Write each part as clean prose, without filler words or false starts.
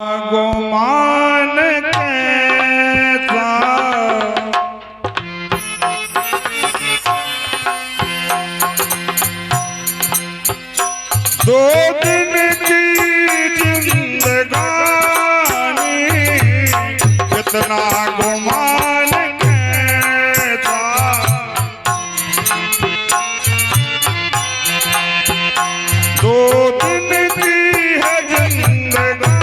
गुमान कैसा दो दिन की जिंदगानी कितना गुमान कैसा दो दिन की है जिंदगानी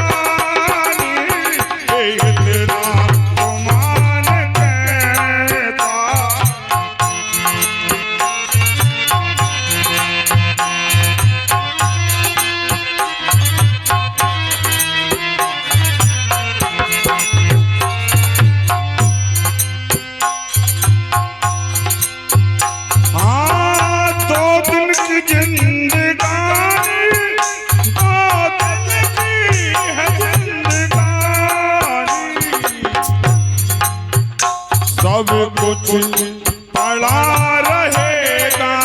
सब कुछ पड़ा रहेगा,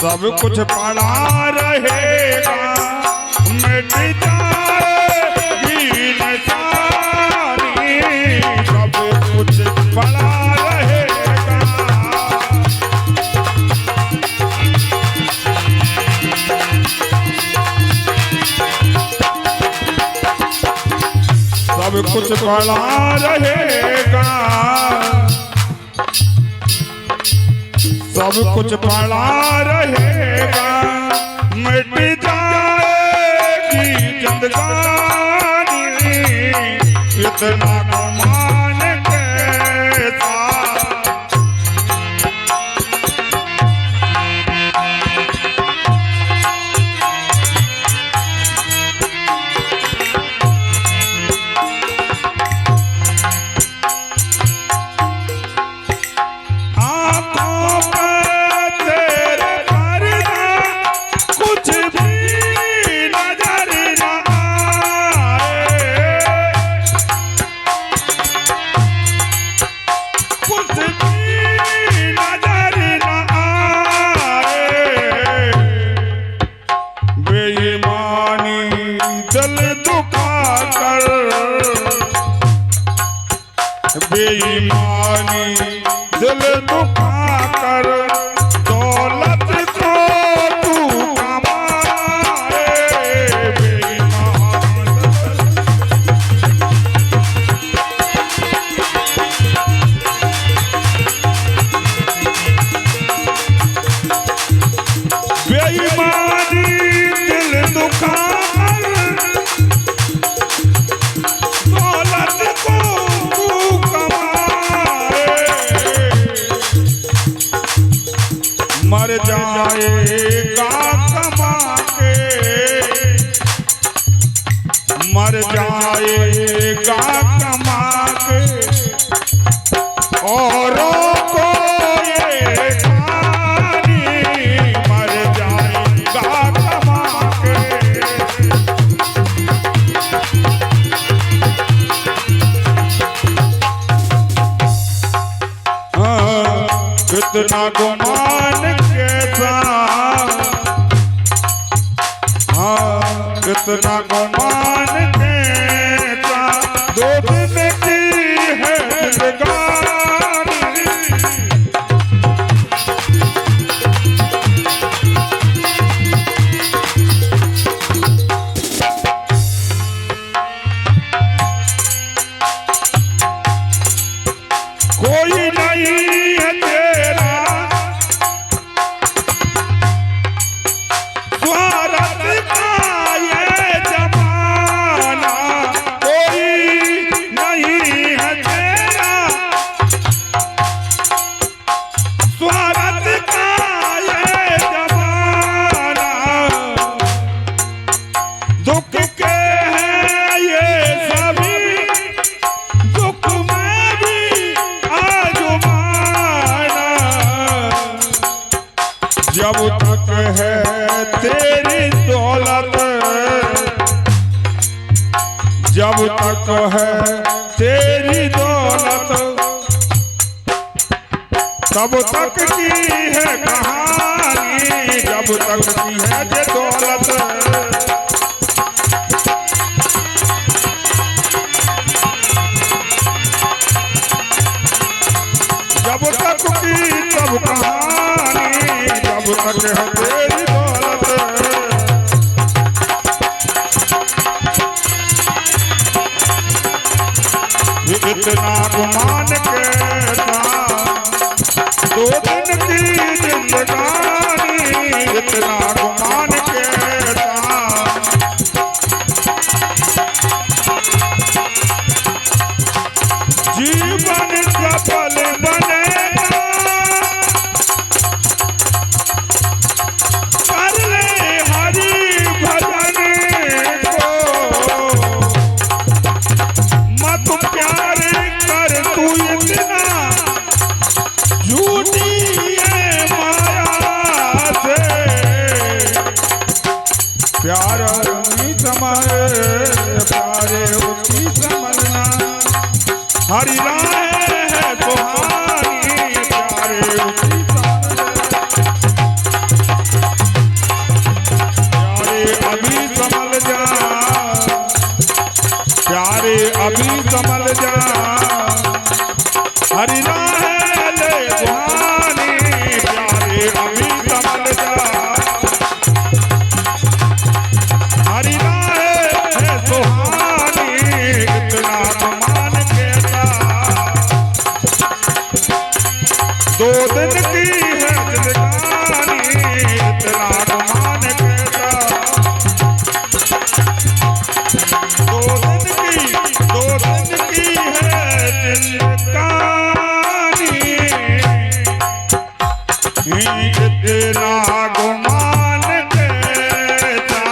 सब कुछ पड़ा रहेगा, मिट जाएगी निशानी, सब कुछ पड़ा रहेगा, सब कुछ पड़ा रहेगा, सब कुछ पड़ा रहेगा, मिट जाएगी जिंदगानी, इतना गुमान कैसा बेईमानी दिल दुखा कर दौलत को तू कमाए, बेईमानी दिल दुखा मर जाएगा कमा के, मर जाएगा कमा के, औरों को ये कहानी, मर जाएगा कमा के, कितना गुमान कितना गुमान कैसा दो दिन की है जिंदगानी, कोई नहीं है तेरा स्वार्थ का जब तक है तेरी दौलत, जब तक है तेरी दौलत, तब तक की है कहानी, जब तक की है ये दौलत, तक है तेरी दौलत। इतना गुमान कहता 2 दिन की जिंदगानी, इतना गुमान कहता जीवन सफल बनेगा, कर ले हरि भजन को, मत प्यार कर तू इतना झूठी है माया से, प्यार नहीं समझ प्यारे उसकी समझना, हरि राह है सुहानी प्यारे उसकी प्यारे अभी संभल जा, प्यारे अभी संभल जा, हरि राह ले सुहानी प्यारे अभी संभल जा, हरि राह है सुहानी इतना गुमान कहता 2 दिन की है जिंदगानी, इतना गुमान कहता 2 दिन की है जिंदगानी, इतना गुमान कहता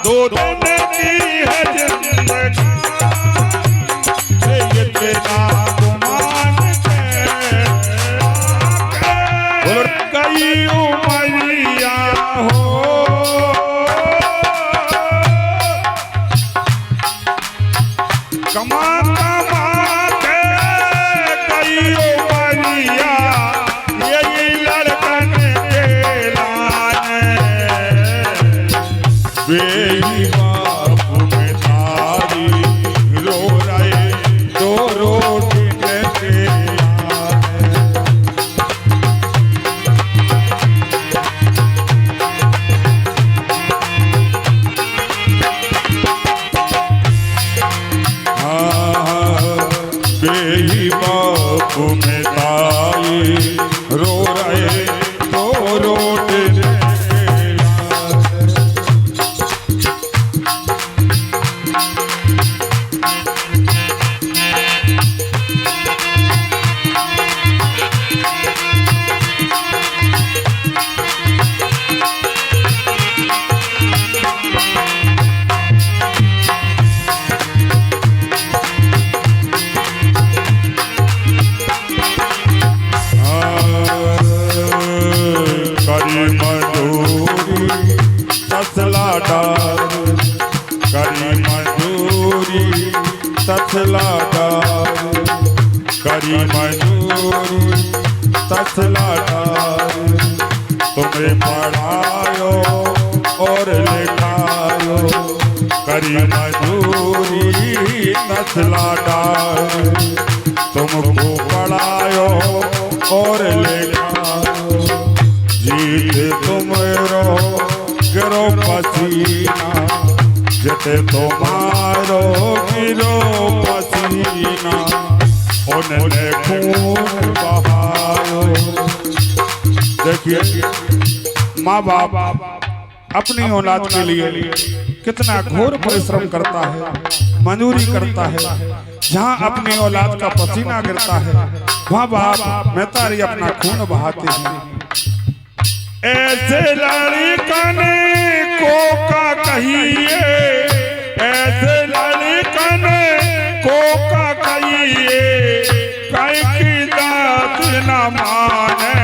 2 दिन की है जिंदगानी, इतना गुमान कहता कई उमरिया हो कमा कमा के कई उमरिया, यही लड़कन के लाने बेईमाफ में तारी रो रहे 2 रोटी लेके बेईमाफ में ताई रो रहे 2 रोटी करी मजदूरी तसला डार, करी मजदूरी तसला डार, करी मजदूरी तसला डार, तुम्हें पढ़ायो और लिखायो, करी मजदूरी तसला डार, तुमको पढ़ायो और लिखायो, जीत तुम गिरो पसीना, जिते तुम्हारो गिरो पसीना, उन्हें खून बहायो। देखिए माँ बाप अपनी औलाद के लिए कितना घोर परिश्रम करता है, मजदूरी करता है, जहाँ अपनी औलाद का पसीना गिरता है वहाँ बाप महतारी अपना खून बहाते हैं। ऐसे लड़कन को का कहिए, ऐसे लड़कन को का कहिए, कहीं की बात न माने,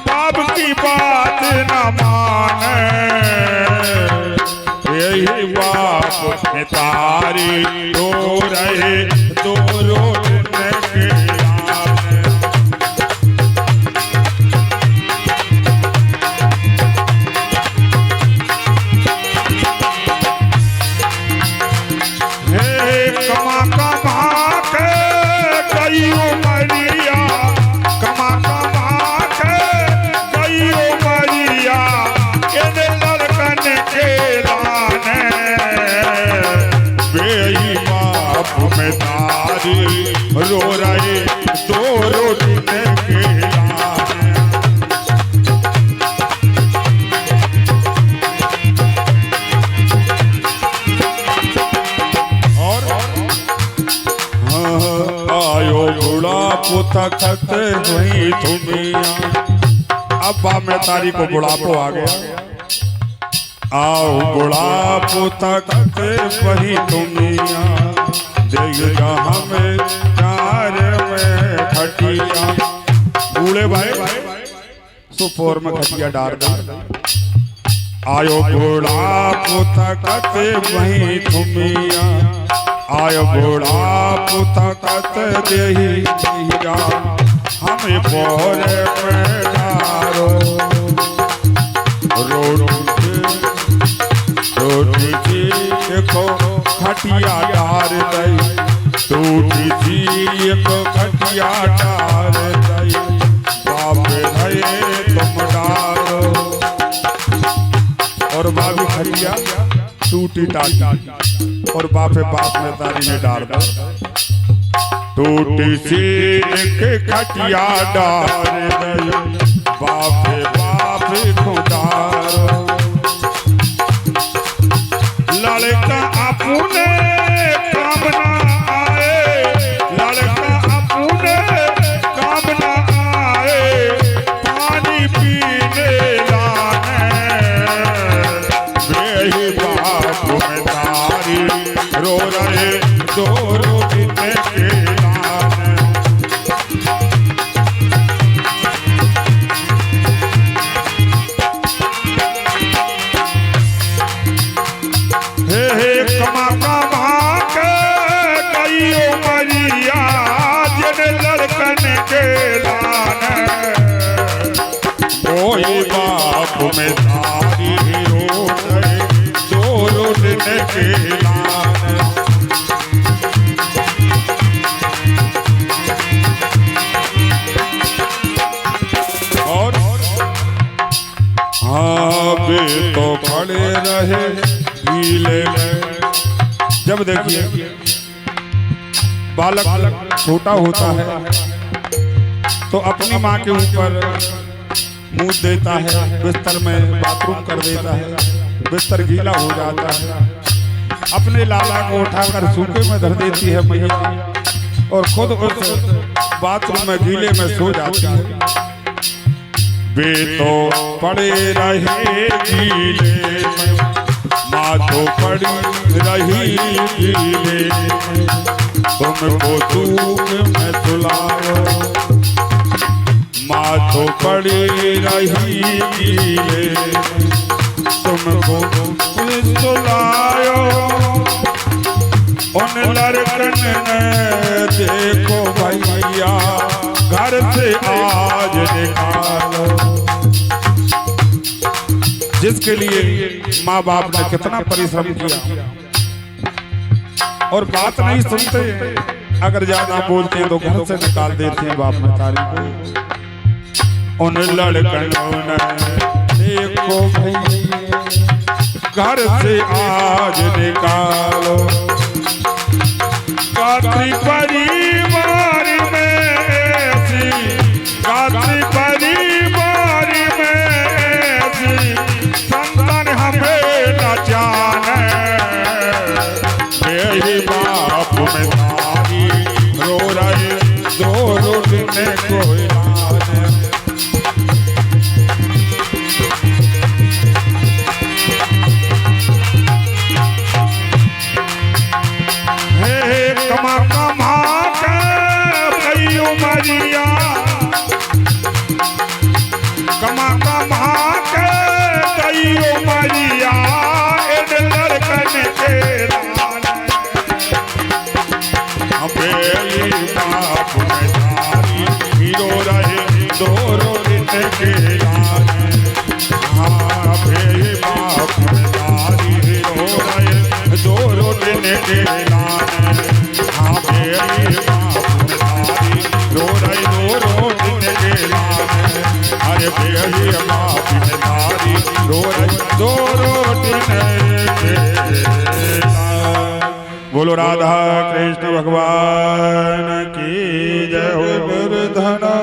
बाप की बात न माने, यही बाप महतारी रो रहे 2 रोटने के कमा कमा के कई उमरिया, कमा कमा के कई पुतखत वही तुमिया। अब बाप में तारी को बुढ़ापो आ गया। आओ बुढ़ापो तखत वही तुमिया, देगा हमें चार में खटिया। बूढ़े भाई सुपोर में खटिया डार दे। आयो बुढ़ापो तखत वही तुमिया, आयो बुढ़ापो तखत देही दिया, हमें पोरे में डारो। रोटी जी को खटिया डार दई, टूटी जी को खटिया डार दई, बाप है तुम डारो। और बाबी खटिया टूटी टाटी और बापे बाप में तारी ने डार दा। टूटी सी एक खटिया डार दई, बापे बाप को डारो। लड़का अपने काम ना आए, लड़का अपने काम ना आए, पानी पीने रो रहे दो दिन के लाने। हे कमा कमा के गई उमरिया, जिन लड़कन के लाने। कोई बाप में तारी रो रहे दो दिन के लाने। हाँ बे तो खड़े रहे गीले में। जब देखिए बालक छोटा होता है तो अपनी माँ के ऊपर मुंह देता है, बिस्तर में बाथरूम कर देता है, बिस्तर गीला हो जाता है। अपने लाला को उठाकर सूखे में धर देती है मैया और खुद उस बाथरूम में गीले में सो जाती है। वे तो पड़े रहे गीले में, माँ तो पड़ी रही गीले में, तुमको दूध में सुलाओ। माँ तो पड़ी रही गीले में, तुमको सुलायो। उन लड़कन ने देखो भैया घर से आज निकालो। जिसके लिए माँ बाप ने कितना परिश्रम किया और बात नहीं सुनते, अगर ज्यादा बोलते हैं तो घर से निकाल देते हैं बाप मतारी को। उन लड़कनों ने देखो भैया घर से आज निकालो। गात्री परिवार में ऐसी, गात्री परिवार में ऐसी संतान हमें न जाने। मेरी बाप में तारी रो रहे दो दिन कोई लाने। कमा कमा के गई उमरिया, कमा कमा के गई उमरिया, इन लड़कन के लाने। मेरी बाप में तारी रो रहे दो दिन के लाने। हाँ मेरी बाप में तारी रो रहे दो दिन के लाने। हाँ मेरी बाप में तारी रो रही दो दिन के लाने। अरे मेरी बाप में तारी रो रही दो दिन के लाने। बोलो राधा कृष्ण भगवान की जय हो। निर्धना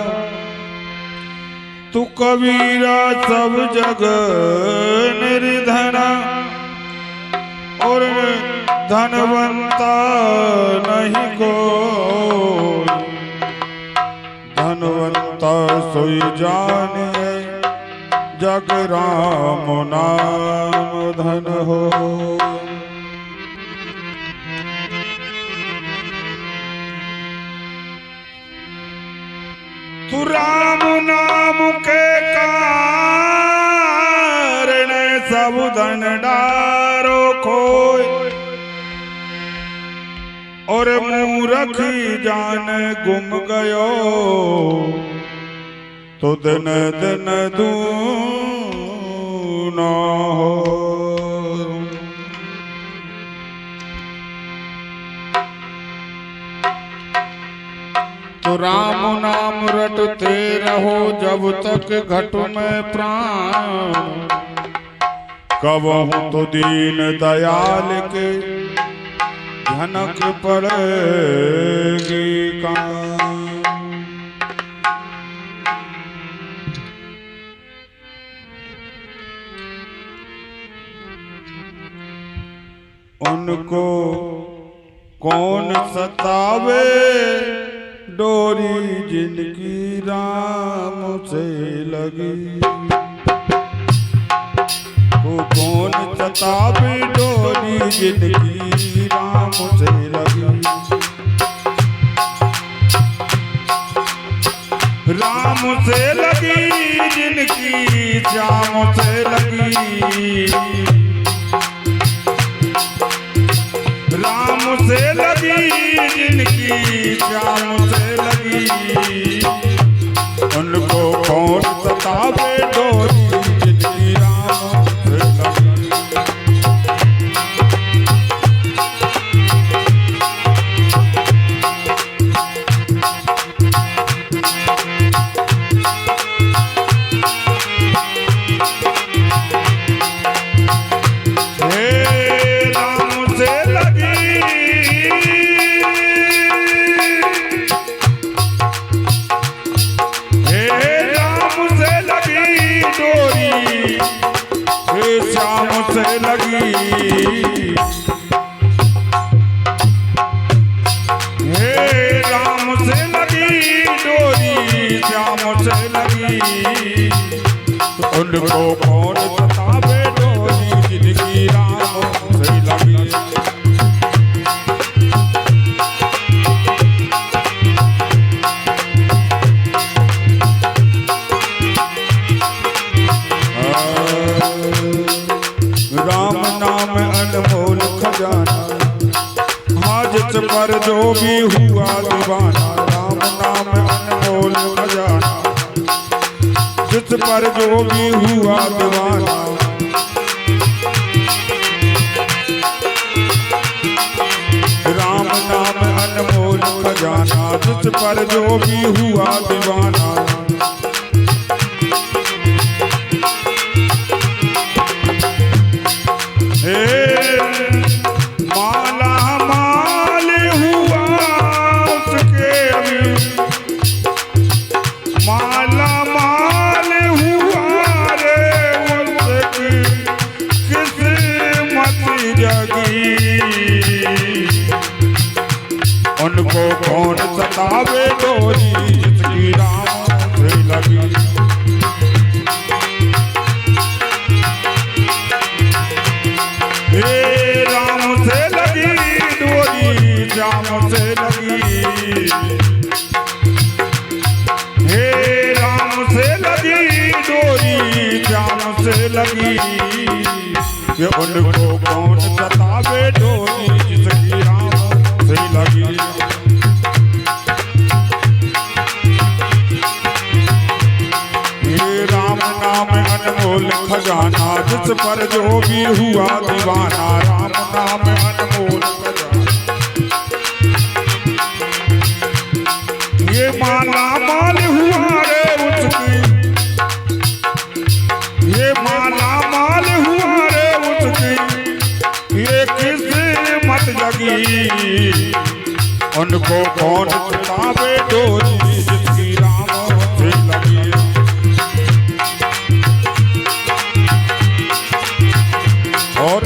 तू कबीरा सब जग निर्धना, और धनवंता नहीं कोई। सोई जाने जग राम नाम धन हो। तू राम नाम के कारण सब धन डारो खोए, और मूर्ख जान गुम गयो तो दिन दिन दूना हो। तो राम नाम रटते रहो जब तक घट में प्राण, कबहु तो दीन दयाल के झनक पड़ेगी कान। उनको कौन सतावे डोरी जिनकी राम से लगी, वो कौन सतावे डोरी जिनकी राम से लगी। राम से लगी जिनकी श्याम से लगी, राम से लगी जिनकी श्याम से लगी, उनको कौन सतावे डोरी जिनकी राम से लगी। श्याम से लगी, हे राम से लगी डोरी श्याम से लगी, उनको कौन सतावे डोरी जिनकी राम से लगी। राम नाम अनमोल खजाना, हाजत पर जो भी हुआ दीवाना। राम नाम अनमोल खजाना, जिस पर जो भी हुआ दीवाना। राम नाम अनमोल खजाना, जिस पर जो भी हुआ दीवाना। माला माल हुआ उसके अभी, माला माल हुआ रे उसकी किस्मत जगी, उनको कौन सतावे डोरी जिसकी राम से लगी। राम से लगी डोरी श्याम से लगी, हे राम से लगी डोरी श्याम से लगी, ये उनको कौन सतावे डोरी जिसकी राम से लगी। राम नाम अनमोल खजाना, जिस पर जो भी हुआ दीवाना। राम नाम अनमोल खजाना, ये माला माल हुआ रे उसकी, ये माला माल हुआ रे उसकी, ये किस्मत जगी, उनको कौन सतावे डोरी जिसकी राम से लगी। और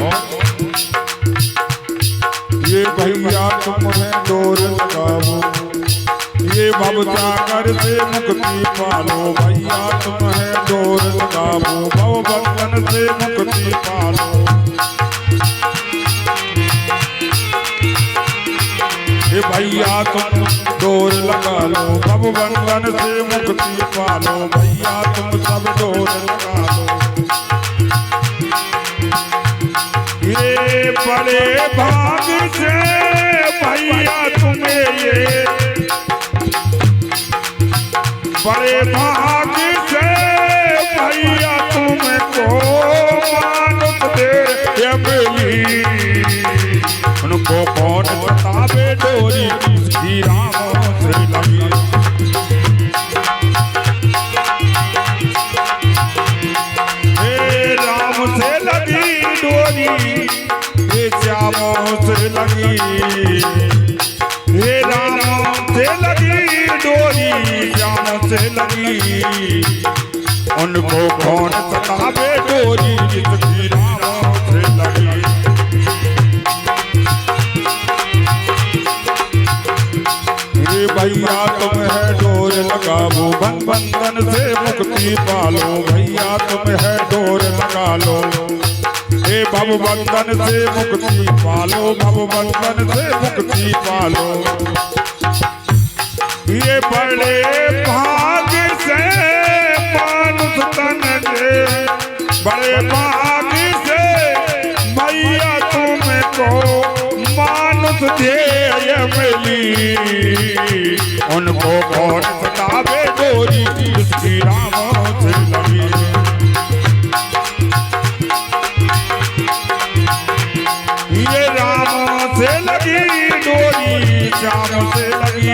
ये भैया तुम्हें डोर लगाओ, ये भव सागर से मुक्ति पालो भैया तुम है डोर लगाओ भव बंधन से मुक्ति पालो ये भैया तुम डोर लगा लो भव बंधन से मुक्ति पालो भैया तुम सब डोर लगा लो ये बड़े भाग से भैया तुम्हें ये बड़े भाग से भैया तुमको मानुष दे मिली उनको कौन सतावे डोरी श्री राम से लगी हे राम से लगी डोरी हे श्याम से लगी हे राम से लगी डोरी श्याम से लगी उनको कौन सतावे डोरी श्री राम से लगी हे भैया तुम है डोर लगाओ बंधन से मुक्ति पालो भैया तुम है डोर लगा लो हे भव बंधन से मुक्ति पालो भव बंधन से मुक्ति पालो ये बड़े भाग से मानुष तन दे बड़े भाग से भैया तुमको मानुष दे मिली उनको कौन सतावे डोरी श्री राम से लगी ये राम से लगी डोरी श्याम से लगी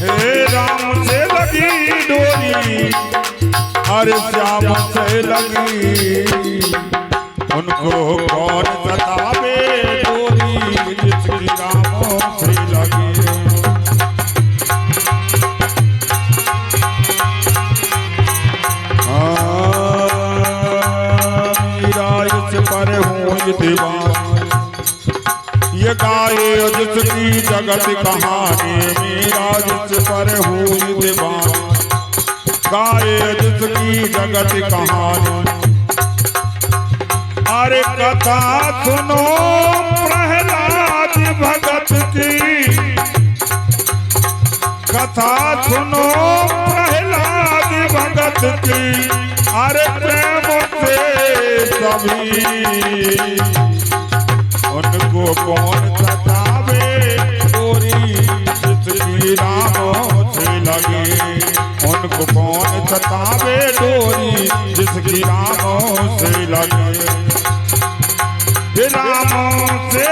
हे राम से लगी डोरी अरे श्याम से लगी उनको कौन सतावे डोरी श्री राम से लगी मीरा इस पर हूँ ये दीवान ये गाए जिसकी जगत कहानी मीरा जिस पर हूँ ये दीवान गाए जिसकी जगत कहानी अरे कथा सुनो प्रहलाद भगत की कथा सुनो प्रहलाद भगत की अरे प्रेम से सभी उनको कौन सतावे डोरी श्री राम से लगी उनको कौन सतावे डोरी जिसकी राम से लगी राम से